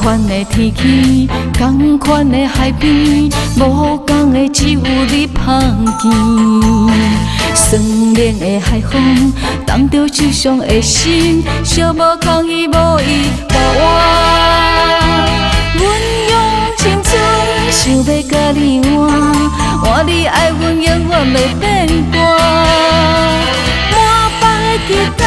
款的天气，同款的海边，无同的只有你香甜。酸冷的海风，冻着受伤的心，寂无空伊无依无我。阮用青春想要甲你换，换你爱阮永远袂变卦。满腹的期待，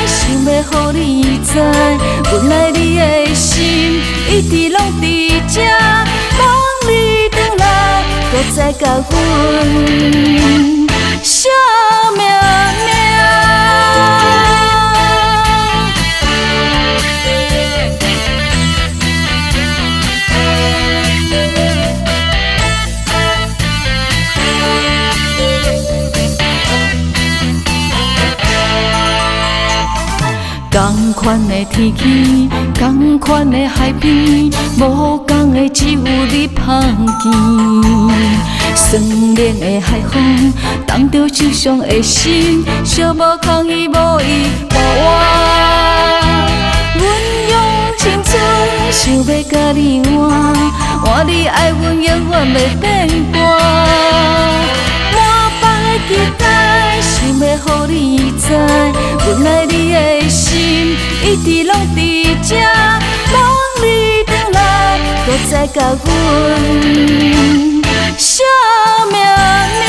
想要予你知，阮爱你的心一直拢伫这，望你转来，搁再甲阮惜命命。同款的天气，同款的海边，无同的只有你香甜。酸冷的海风，冻着受伤的心，寂无空伊无依无我。阮用青春想要甲你换，换你爱阮永远袂变卦。满腹的期待，想要予你知，阮爱你的心一直拢伫这，望你转来，搁再甲阮惜命命。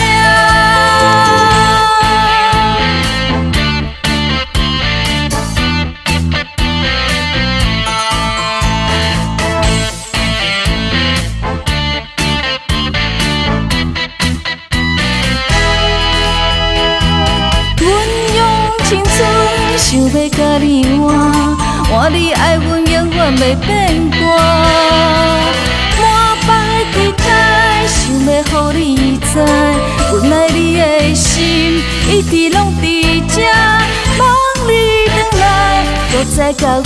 想要甲你换，换你爱阮永远袂变卦。满腹的期待，想要予你知，阮爱你的心一直拢伫这，望你转来，搁再甲阮